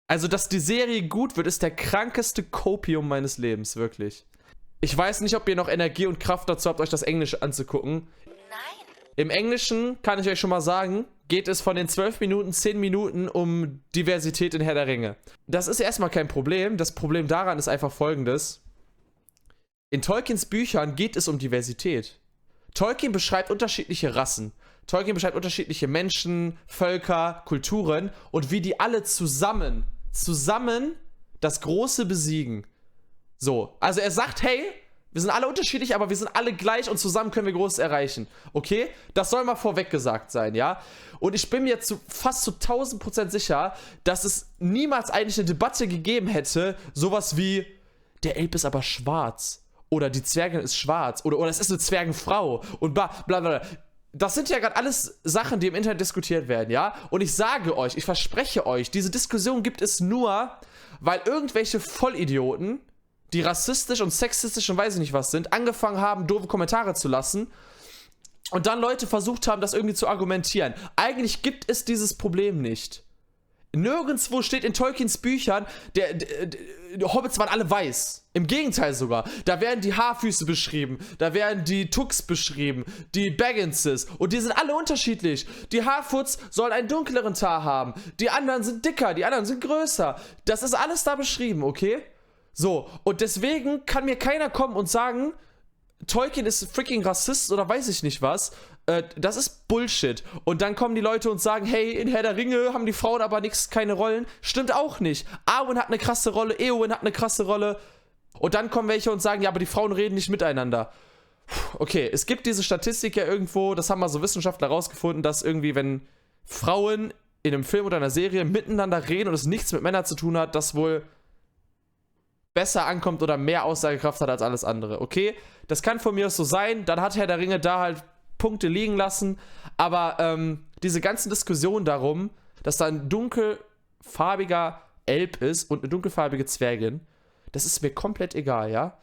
Also, dass die Serie gut wird, ist der krankeste Kopium meines Lebens, wirklich. Ich weiß nicht, ob ihr noch Energie und Kraft dazu habt, euch das Englische anzugucken. Nein. Im Englischen, kann ich euch schon mal sagen, geht es von den 12 Minuten, 10 Minuten um Diversität in Herr der Ringe. Das ist erstmal kein Problem. Das Problem daran ist einfach folgendes. In Tolkiens Büchern geht es um Diversität. Tolkien beschreibt unterschiedliche Rassen. Tolkien beschreibt unterschiedliche Menschen, Völker, Kulturen und wie die alle zusammen das Große besiegen. So, also er sagt, hey, wir sind alle unterschiedlich, aber wir sind alle gleich und zusammen können wir Großes erreichen. Okay? Das soll mal vorweg gesagt sein, ja? Und ich bin mir fast zu 1000% sicher, dass es niemals eigentlich eine Debatte gegeben hätte, sowas wie, der Elb ist aber schwarz. Oder die Zwergin ist schwarz. Oder es ist eine Zwergenfrau. Und bla bla bla. Das sind ja gerade alles Sachen, die im Internet diskutiert werden, ja? Und ich sage euch, ich verspreche euch, diese Diskussion gibt es nur, weil irgendwelche Vollidioten, die rassistisch und sexistisch und weiß ich nicht was sind, angefangen haben, doofe Kommentare zu lassen und dann Leute versucht haben, das irgendwie zu argumentieren. Eigentlich gibt es dieses Problem nicht. Nirgendwo steht in Tolkiens Büchern, die Hobbits waren alle weiß. Im Gegenteil sogar. Da werden die Haarfüße beschrieben, da werden die Tux beschrieben, die Bagginses. Und die sind alle unterschiedlich. Die Harfoots sollen einen dunkleren Tar haben. Die anderen sind dicker, die anderen sind größer. Das ist alles da beschrieben, okay? So, und deswegen kann mir keiner kommen und sagen, Tolkien ist freaking Rassist oder weiß ich nicht was. Das ist Bullshit. Und dann kommen die Leute und sagen, hey, in Herr der Ringe haben die Frauen aber keine Rollen. Stimmt auch nicht. Arwen hat eine krasse Rolle, Eowyn hat eine krasse Rolle. Und dann kommen welche und sagen, ja, aber die Frauen reden nicht miteinander. Okay, es gibt diese Statistik ja irgendwo, das haben mal so Wissenschaftler rausgefunden, dass irgendwie, wenn Frauen in einem Film oder einer Serie miteinander reden und es nichts mit Männern zu tun hat, das wohl besser ankommt oder mehr Aussagekraft hat als alles andere. Okay, das kann von mir aus so sein. Dann hat Herr der Ringe da halt Punkte liegen lassen. Aber diese ganzen Diskussionen darum, dass da ein dunkelfarbiger Elb ist und eine dunkelfarbige Zwergin, das ist mir komplett egal, ja?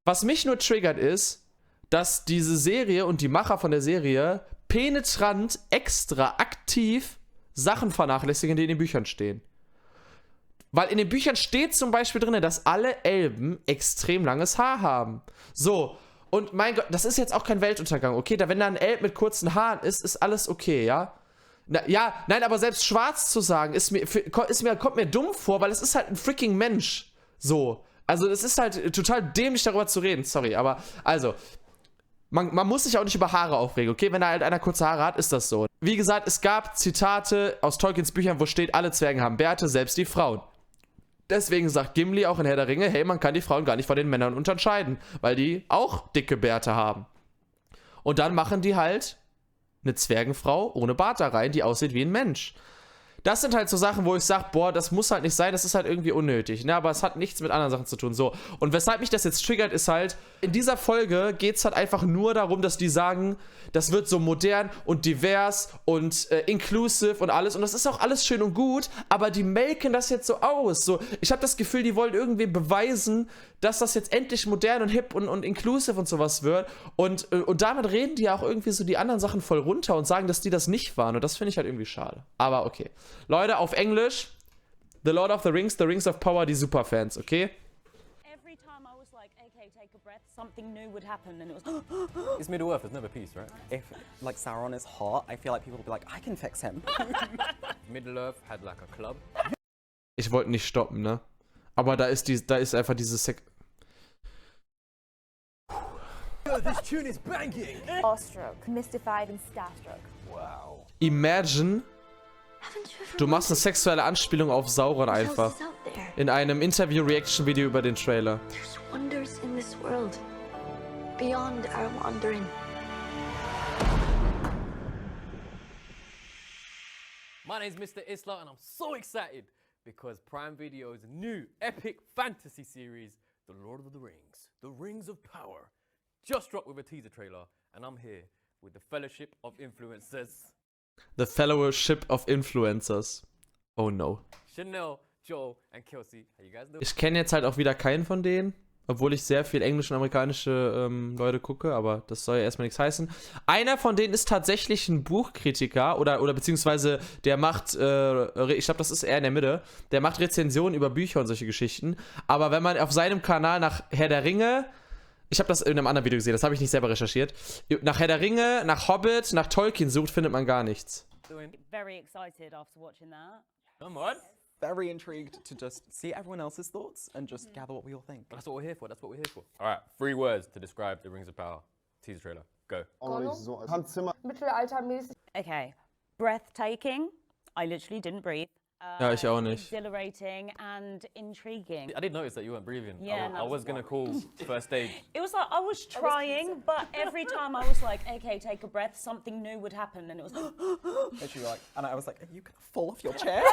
Was mich nur triggert ist, dass diese Serie und die Macher von der Serie penetrant, extra, aktiv Sachen vernachlässigen, die in den Büchern stehen. Weil in den Büchern steht zum Beispiel drin, dass alle Elben extrem langes Haar haben. So, und mein Gott, das ist jetzt auch kein Weltuntergang, okay? Wenn da ein Elb mit kurzen Haaren ist, ist alles okay, ja? Nein, aber selbst schwarz zu sagen, kommt mir dumm vor, weil es ist halt ein freaking Mensch. So, also es ist halt total dämlich, darüber zu reden, sorry, aber, also, man muss sich auch nicht über Haare aufregen, okay? Wenn da halt einer kurze Haare hat, ist das so. Wie gesagt, es gab Zitate aus Tolkiens Büchern, wo steht, alle Zwergen haben Bärte, selbst die Frauen. Deswegen sagt Gimli auch in Herr der Ringe, hey, man kann die Frauen gar nicht von den Männern unterscheiden, weil die auch dicke Bärte haben. Und dann machen die halt eine Zwergenfrau ohne Bart da rein, die aussieht wie ein Mensch. Das sind halt so Sachen, wo ich sage, boah, das muss halt nicht sein, das ist halt irgendwie unnötig, ne, aber es hat nichts mit anderen Sachen zu tun, so. Und weshalb mich das jetzt triggert, ist halt, in dieser Folge geht es halt einfach nur darum, dass die sagen, das wird so modern und divers und inclusive und alles, und das ist auch alles schön und gut, aber die melken das jetzt so aus, so. Ich habe das Gefühl, die wollen irgendwie beweisen, dass das jetzt endlich modern und hip und inclusive und sowas wird, und damit reden die ja auch irgendwie so die anderen Sachen voll runter und sagen, dass die das nicht waren, und das finde ich halt irgendwie schade, aber okay. Leute, auf Englisch, The Lord of the Rings of Power, die Superfans, okay? Every time I was like, okay, take a breath, something new would happen, and it was. It's Middle Earth, there's never peace, right? If, like, Sauron is hot, I feel like people will be like, I can fix him. Middle Earth had like a club. Ich wollte nicht stoppen, ne? Aber da ist einfach diese This tune is banging! Awestruck, mystified and starstruck. Wow. Imagine, du machst eine sexuelle Anspielung auf Sauron einfach. In einem Interview-Reaction-Video über den Trailer. There's wonders in this world, beyond our wandering. My name's Mr. Isla and I'm so excited because Prime Video's new epic fantasy series, The Lord of the Rings, The Rings of Power, just dropped with a teaser trailer, and I'm here with the Fellowship of Influencers. The Fellowship of Influencers. Oh no. Chanel, Joel and Kelsey, how you guys doing? Ich kenne jetzt halt auch wieder keinen von denen. Obwohl ich sehr viel englische und amerikanische Leute gucke, aber das soll ja erstmal nichts heißen. Einer von denen ist tatsächlich ein Buchkritiker oder beziehungsweise der macht, ich glaube, das ist eher in der Mitte, der macht Rezensionen über Bücher und solche Geschichten. Aber wenn man auf seinem Kanal nach Herr der Ringe, ich habe das in einem anderen Video gesehen, das habe ich nicht selber recherchiert, nach Herr der Ringe, nach Hobbit, nach Tolkien sucht, findet man gar nichts. Very excited after watching that. Come on. Very intrigued to just see everyone else's thoughts and just gather what we all think. That's what we're here for. That's what we're here for. All right, 3 words to describe the Rings of Power teaser trailer. Go. Mittelaltermäßig. Okay, breathtaking. I literally didn't breathe. Ja, ich auch nicht. Exhilarating and intriguing. I did notice that you weren't breathing. Yeah, I was gonna call first aid. It was like I was trying, but every time I was like, okay, take a breath, something new would happen, and it was. Literally like, and I was like, are you gonna fall off your chair?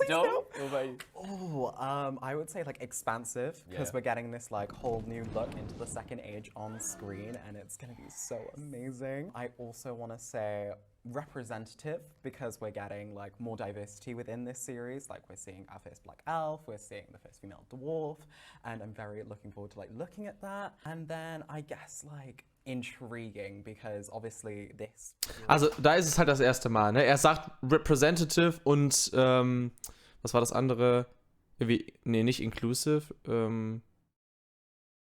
Joe, what about you? Oh, I would say like expansive because Yeah. we're getting this like whole new look into the second age on screen and it's gonna be so amazing. I also want to say representative because we're getting like more diversity within this series. Like we're seeing our first black elf, we're seeing the first female dwarf, and I'm very looking forward to like looking at that. And then I guess like intriguing because obviously this. Also da ist es halt das erste Mal, ne? Er sagt Representative und was war das andere? Irgendwie, nee, nicht inclusive.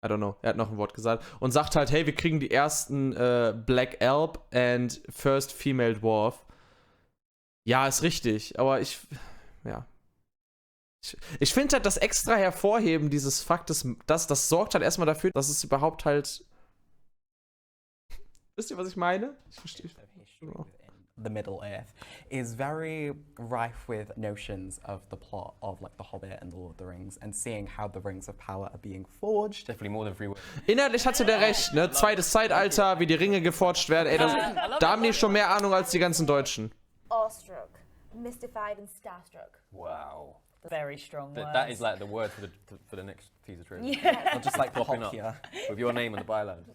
I don't know, er hat noch ein Wort gesagt. Und sagt halt, hey, wir kriegen die ersten Black Elf and First Female Dwarf. Ja, ist richtig, aber ich finde halt das extra Hervorheben dieses Faktes, das sorgt halt erstmal dafür, dass es überhaupt halt. Wisst ihr, was ich meine? Ich verstehe. The Middle Earth is very rife with notions of the plot of like The Hobbit and The Lord of the Rings and seeing how the Rings of Power are being forged. Definitely more than 3 words. Inhaltlich hatte der recht, ne? Zweites Zeitalter, wie die Ringe geforgt werden. Ey, da haben die schon mehr Ahnung als die ganzen Deutschen. Awestruck, mystified and starstruck. Wow. Very strong words. That is like the word for the next teaser trailer. Yeah. Or just like Popping pop up here. with your name and the byline.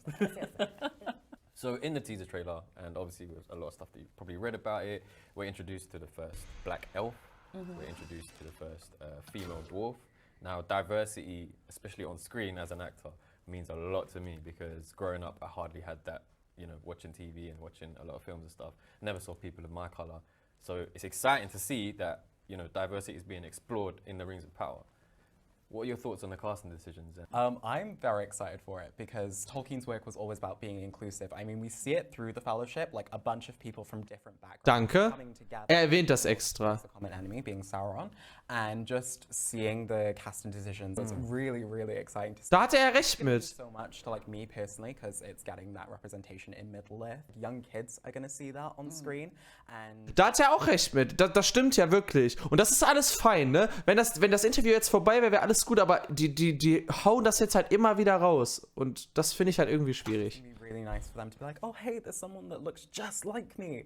So in the teaser trailer, and obviously with a lot of stuff that you've probably read about it, we're introduced to the first black elf, we're introduced to the first female dwarf. Now diversity, especially on screen as an actor, means a lot to me because growing up I hardly had that, you know, watching TV and watching a lot of films and stuff. Never saw people of my colour. So it's exciting to see that, you know, diversity is being explored in the Rings of Power. What are your thoughts on the casting decisions then? I'm very excited for it because Tolkien's work was always about being inclusive. I mean, we see it through the Fellowship, like a bunch of people from different backgrounds Danke. coming together. Er erwähnt das extra. The common enemy being Sauron, and just seeing the casting decisions, it's really, really exciting to see. Da hatte er recht It's gonna mean mit. so much to like me personally because it's getting that representation in Middle Earth. Young kids are gonna see that on screen, and Da hat er auch recht mit. Das stimmt ja wirklich. Und das ist alles fein, ne? Wenn das Interview jetzt vorbei wäre, wäre alles gut, aber die hauen das jetzt halt immer wieder raus. Und das finde ich halt irgendwie schwierig. it'd be really nice for them to be like, oh hey, there's someone that looks just like me,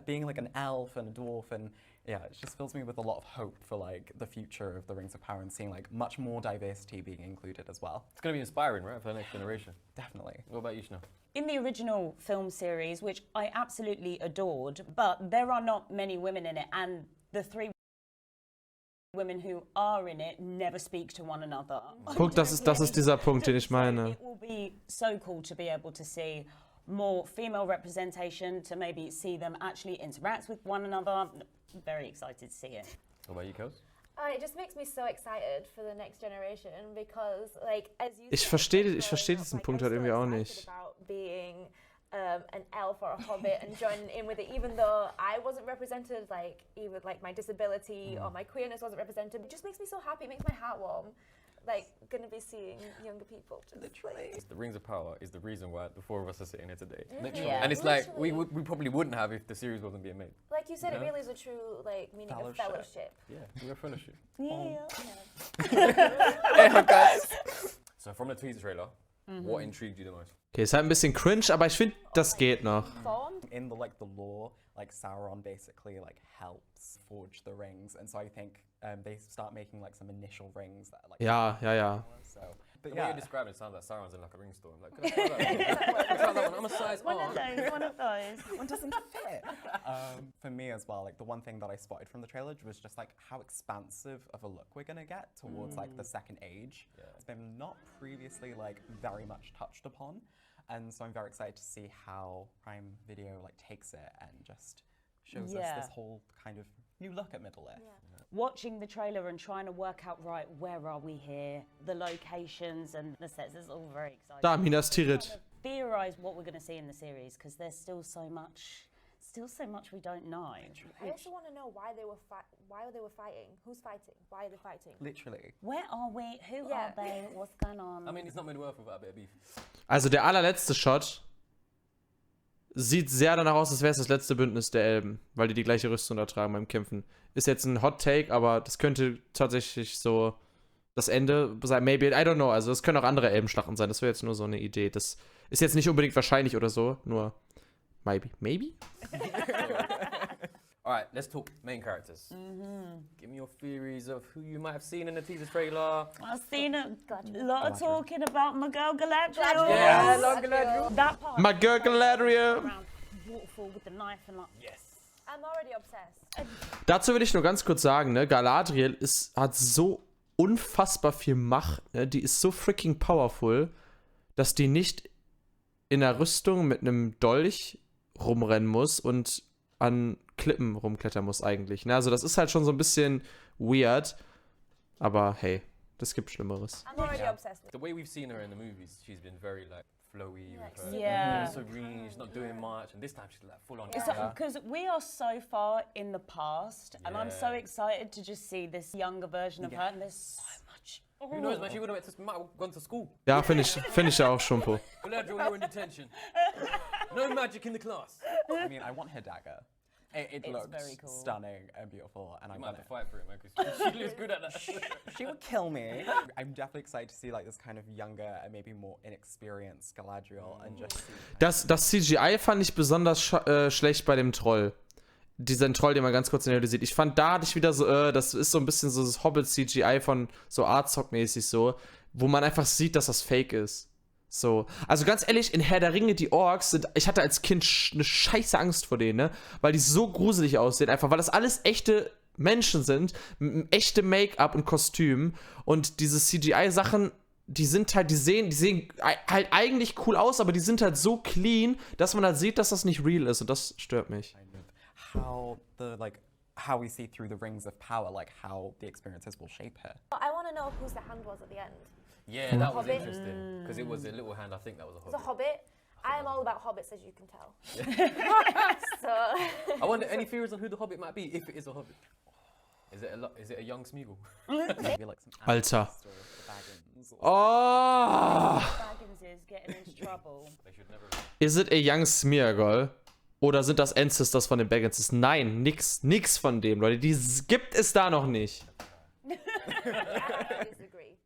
being like an elf and a dwarf, and yeah, it just fills me with a lot of hope for like the future of the Rings of Power and seeing like much more diversity being included as well. It's going to be inspiring, right, for the next generation. Definitely. What about you, Shna? In the original film series, which I absolutely adored, but there are not many women in it, and the 3 women who are in it never speak to one another. Guck, das ist dieser Punkt, den ich meine. It will be so cool to be able to see more female representation, to maybe see them actually interact with one another. Very excited to see it. What about you, Kels? It just makes me so excited for the next generation because, like, as you Ich said, verstehe like, diesen growing up, Punkt like, halt I'm irgendwie so auch excited nicht. about being an elf or a hobbit and joining in with it, even though I wasn't represented, like, even like my disability or my queerness wasn't represented. It just makes me so happy. It makes my heart warm. Like, gonna be seeing younger people. Just, Literally. The Rings of Power is the reason why the 4 of us are sitting here today. Literally. Yeah. And it's like, we Literally. probably wouldn't have if the series wasn't being made. like you said, Yeah. it really is a true, like, meaning of Fellowship. fellowship. Yeah, we're fellowship. Yeah. So from the teaser trailer, what intrigued you the most? Okay, ist halt ein bisschen cringe, aber ich finde, das geht noch. Formed. In the like the lore, like Sauron basically like helps forge the rings, and so I think they start making like some initial rings that are like Ja. so But The way yeah. you describe it sounds like Sauron's in like a ring store. I'm like, can I try that one? Can I try that one? I'm a size One R. of those, one of those. One doesn't fit. For me as well, like the one thing that I spotted from the trailer was just like how expansive of a look we're gonna get towards like the second age. Yeah. It's been not previously like very much touched upon, and so I'm very excited to see how Prime Video like takes it and just shows us this whole kind of new look at Middle-earth. Watching the trailer and trying to work out, right, where are we here? The locations and the sets, it's all very exciting. Da, Minas Tirith. Theorize what we're going to see in the series because there's still so much we don't know. I also want to know why they were fighting. Who's fighting? Why are they fighting? Literally. Where are we? Who Yeah. are they? What's going on? I mean, it's not Middle-earth without a bit of beef. Also der allerletzte Shot sieht sehr danach aus, als wäre es das letzte Bündnis der Elben, weil die gleiche Rüstung da tragen beim Kämpfen. Ist jetzt ein Hot Take, aber das könnte tatsächlich so das Ende sein. Maybe, I don't know. Also das können auch andere Elbenschlachten sein. Das wäre jetzt nur so eine Idee. Das ist jetzt nicht unbedingt wahrscheinlich oder so, nur maybe. Maybe? Alright, let's talk main characters. Give me your theories of who you might have seen in the teaser trailer. I've seen a lot of talking about my girl Galadriel. Yeah, love Galadriel. That part. My girl Galadriel. Around waterfall with the knife and like. Yes. I'm already obsessed. Dazu will ich nur ganz kurz sagen, ne, Galadriel hat so unfassbar viel Macht, ne, die ist so freaking powerful, dass die nicht in der Rüstung mit einem Dolch rumrennen muss und an Klippen rumklettern muss eigentlich. Ne? Also das ist halt schon so ein bisschen weird, aber hey, das gibt Schlimmeres. I'm already obsessed with The way we've seen her in the movies, she's been very like flowy with her. Yeah. Serene, she's not doing much, and this time she's like full on. Because we are so far in the past, and I'm so Yeah. excited to just see this younger version of her, and there's so much. Who knows, man? She would have might have gone to school. Ja, finde ich ja auch Schumpo. Galadriel, you're in detention. No magic in the class. I mean, I want her dagger. It looks very cool. stunning and beautiful, and I You might want have it. to fight for it, man, because she looks good at that. She would kill me. I'm definitely excited to see like this kind of younger and maybe more inexperienced Galadriel and just see. Das CGI fand ich besonders schlecht bei dem Troll. Diesen Troll, den man ganz kurz in der Höhle sieht. Ich fand, da hatte ich wieder so, das ist so ein bisschen so das Hobbit-CGI von so Artsock-mäßig so, wo man einfach sieht, dass das fake ist. So. Also ganz ehrlich, in Herr der Ringe, die Orks sind, ich hatte als Kind eine scheiße Angst vor denen, ne? Weil die so gruselig aussehen, einfach, weil das alles echte Menschen sind, echte Make-up und Kostüm und diese CGI-Sachen, die sehen halt eigentlich cool aus, aber die sind halt so clean, dass man halt sieht, dass das nicht real ist und das stört mich. How we see through the rings of power, like how the experiences will shape her. I want to know whose the hand was at the end. Yeah, that was Hobbit. interesting because it was a little hand. I think that was a It's a hobbit. hobbit. I am all about hobbits, as you can tell. So I wonder any theories on who the hobbit might be if it is a hobbit. Is it a young Smeagol? Maybe like some Alter. ancestor of the Baggins or Oh! Baggins is getting into trouble. They should never. Is it a young Smeargol? Oder sind das Ancestors von den Bagginses? Nein, nix von dem, Leute. Die gibt es da noch nicht. I disagree.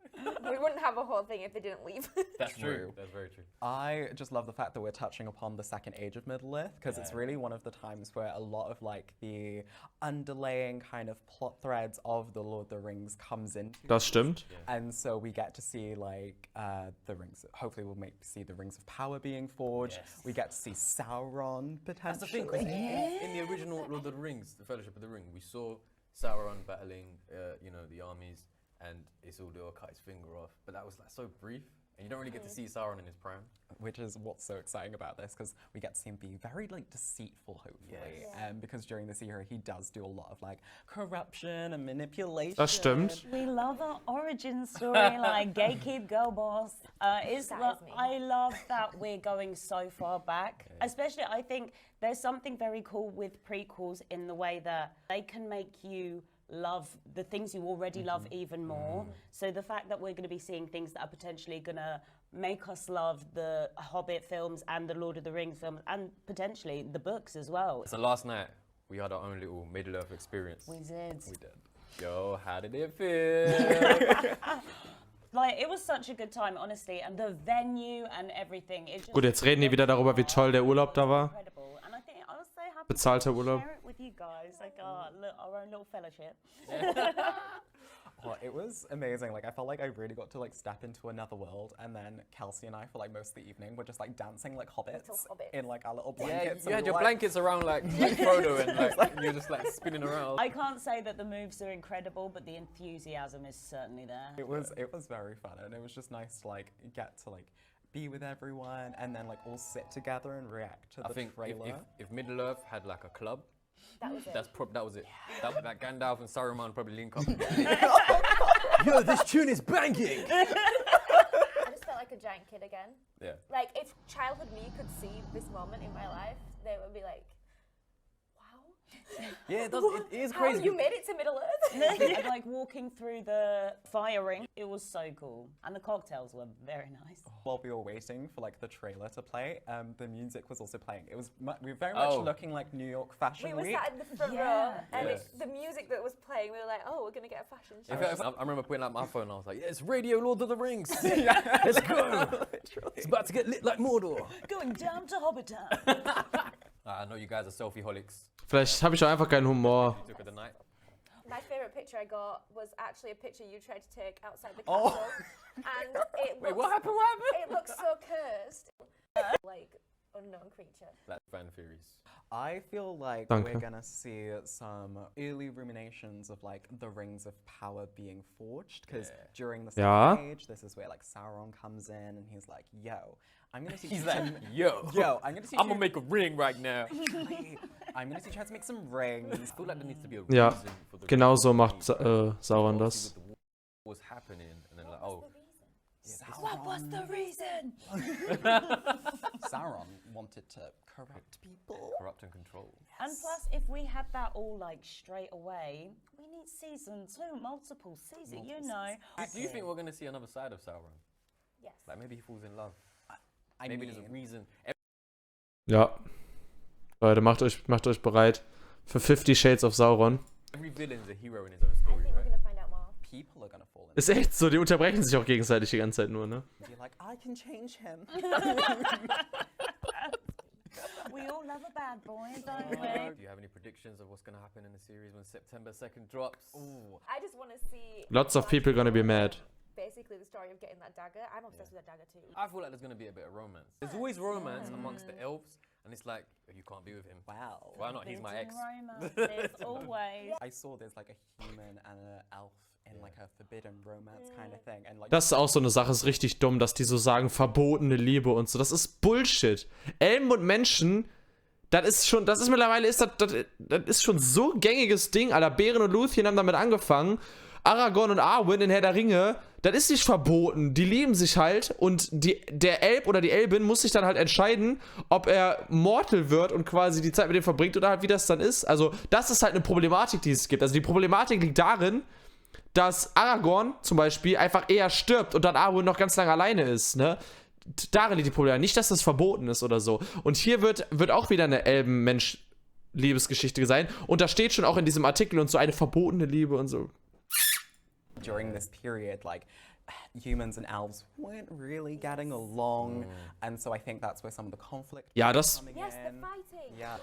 We wouldn't have a whole thing if they didn't leave. That's true. True. That's very true. I just love the fact that we're touching upon the second age of Middle-earth because it's really one of the times where a lot of like the underlaying kind of plot threads of the Lord of the Rings comes into. Das stimmt. And so we get to see like the rings. Hopefully, we'll see the rings of power being forged. Yes. We get to see Sauron potentially. That's the thing. 'Cause in the original Lord of the Rings, the Fellowship of the Ring, we saw Sauron battling, the armies, and Isildur cut his finger off. But that was like so brief, and you don't really get to see Sauron in his prime. Which is what's so exciting about this, because we get to see him be very like deceitful, hopefully. Yes. Because during this era, he does do a lot of like corruption and manipulation. Das stimmt. We love an origin story, like gatekeep, girl boss. That is me. I love that we're going so far back. Especially, I think there's something very cool with prequels in the way that they can make you love the things you already love even more. So the fact that we're going to be seeing things that are potentially going to make us love the Hobbit films and the Lord of the Rings films and potentially the books as well. So last night we had our own little Middle-earth experience. We did. We did. Yo, how did it feel? Like, it was such a good time, honestly, and the venue and everything. It just Gut, jetzt reden die wieder darüber, wie toll der Urlaub da war. incredible. And I think I was so happy Bezahlter to Urlaub. share it with you guys, like our own little fellowship. Oh, It was amazing. Like, I felt like I really got to like step into another world, and then Kelsey and I, for like most of the evening, were just like dancing like hobbits hobbits. in like our little Yeah, blankets. you and had we your were, like, blankets around like Frodo and like you're just like spinning around. I can't say that the moves are incredible, but the enthusiasm is certainly there. It was very fun, and it was just nice to like get to like be with everyone, and then like all sit together and react to I the think trailer. if Middle Earth had like a club, That was it. that was it. That Gandalf and Saruman probably link up. Yo, this tune is banging. I just felt like a giant kid again. Yeah. Like, if childhood me could see this moment in my life, they would be like, wow. Yeah, it does. It is How crazy. you made it to Middle Earth? And like walking through the firing, it was so cool. And the cocktails were very nice. While we were waiting for like the trailer to play, the music was also playing. It was we were very much looking like New York Fashion We were Week. sat in the front Yeah. row, and Yes. the music that was playing, we were like, oh, we're going to get a fashion show. In fact, I remember putting out my phone and I was like, yeah, it's Radio Lord of the Rings. Let's go. It's about to get lit like Mordor. Going down to Hobbiton. I know you guys are selfie-holics. Vielleicht habe ich auch einfach keinen Humor. You took of the night. My favourite picture I got was actually a picture you tried to take outside the castle. And it Wait, looks, what happened? What happened? it looks so cursed. Like, unknown creature. That's fan theories. I feel like Danke. we're gonna see some early ruminations of like the rings of power being forged, because during the Ja. second age, this is where like Sauron comes in and he's like, "Yo, I'm gonna teach He's you like, to- yo, I'm gonna teach I'm you. gonna make a ring right now. I'm gonna teach you how to make some rings." I feel like there needs to be a Ja, reason for the genau so macht ring. Sauron Obviously das. with the war was happening, and then like, oh, What was the reason? Sauron wanted to corrupt people. corrupt and control. And plus, if we had that all like straight away, we need season 2, multiple seasons, you know. Do you think we're gonna see another side of Sauron? Yes. Like maybe he falls in love. I Maybe mean, there's a reason. Ja. Leute, macht euch bereit für 50 Shades of Sauron. Every villain is a hero in his own I story, think we're right? going to find out more. people are gonna fall in. Ist echt so, die unterbrechen sich auch gegenseitig die ganze Zeit nur, ne? Be like, I can change him. We all love a bad boy, don't Do we? you have any predictions of what's gonna happen in the series when September 2nd drops? Ooh. I just want to see. Lots of people gonna be mad. Basically, the story of getting that dagger. I'm obsessed with that dagger too. I feel like there's gonna be a bit of romance. There's always romance amongst the elves, and it's like, you can't be with him. Wow. Why not? He's my ex. Romances, always. I saw there's like a human and an elf in like a forbidden romance kind of thing. And like Das ist auch so eine Sache, ist richtig dumm, dass die so sagen, verbotene Liebe und so. Das ist Bullshit. Elben und Menschen, das ist mittlerweile, das ist schon so ein gängiges Ding, Alter. Beren und Luthien haben damit angefangen. Aragorn und Arwen in Herr der Ringe, das ist nicht verboten. Die lieben sich halt und der Elb oder die Elbin muss sich dann halt entscheiden, ob er Mortal wird und quasi die Zeit mit dem verbringt oder halt wie das dann ist. Also das ist halt eine Problematik, die es gibt. Also die Problematik liegt darin, dass Aragorn zum Beispiel einfach eher stirbt und dann Arwen noch ganz lange alleine ist, ne? Darin liegt die Problematik. Nicht, dass das verboten ist oder so. Und hier wird auch wieder eine Elben-Mensch-Liebesgeschichte sein. Und da steht schon auch in diesem Artikel und so eine verbotene Liebe und so. during this period, like humans and elves weren't really getting along, and so I think that's where some of the conflict Ja, is das, coming Yes, the in. fighting. Yeah.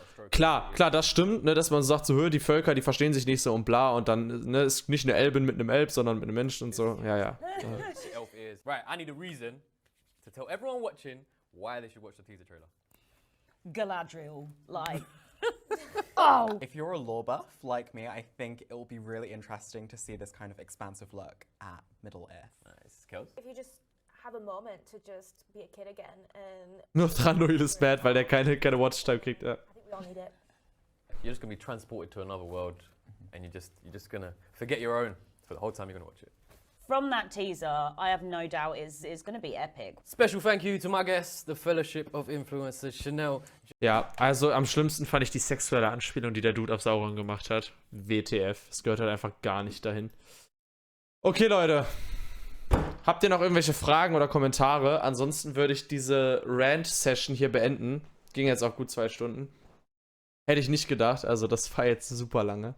klar, das stimmt, ne, dass man sagt, so, die Völker, die verstehen sich nicht so und bla und dann, ne, ist nicht eine Elbin mit einem Elb, sondern mit einem Menschen und so, ja. The elf is. Right, I need a reason to tell everyone watching why they should watch the teaser trailer. Galadriel, like. If you're a lore buff like me, I think it will be really interesting to see this kind of expansive look at Middle Earth. Nice. Kels? If you just have a moment to just be a kid again, and Nur Thranduil ist bad, weil der keine Watchtime kriegt, ja. I think we all need it. You're just gonna be transported to another world, and you're just gonna forget your own for the whole time you're gonna watch it. From that teaser, I have no doubt it's going to be epic. Special thank you to my guests, the Fellowship of Influencers, Chanel. Ja, also am schlimmsten fand ich die sexuelle Anspielung, die der Dude auf Sauron gemacht hat. WTF, es gehört halt einfach gar nicht dahin. Okay, Leute. Habt ihr noch irgendwelche Fragen oder Kommentare? Ansonsten würde ich diese Rant-Session hier beenden. Ging jetzt auch gut 2 Stunden. Hätte ich nicht gedacht, also das war jetzt super lange.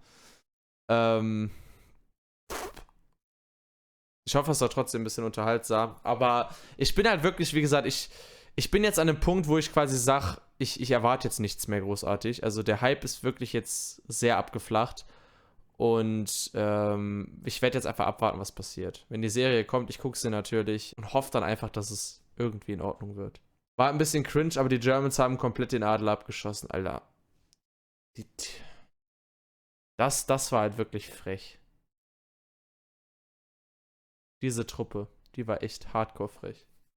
Ich hoffe, es war trotzdem ein bisschen unterhaltsam. Aber ich bin halt wirklich, wie gesagt, ich bin jetzt an einem Punkt, wo ich quasi sage, ich erwarte jetzt nichts mehr großartig. Also der Hype ist wirklich jetzt sehr abgeflacht. Und ich werde jetzt einfach abwarten, was passiert. Wenn die Serie kommt, ich gucke sie natürlich und hoffe dann einfach, dass es irgendwie in Ordnung wird. War ein bisschen cringe, aber die Germans haben komplett den Adler abgeschossen, Alter. Das war halt wirklich frech. Diese Truppe, die war echt hardcore frech.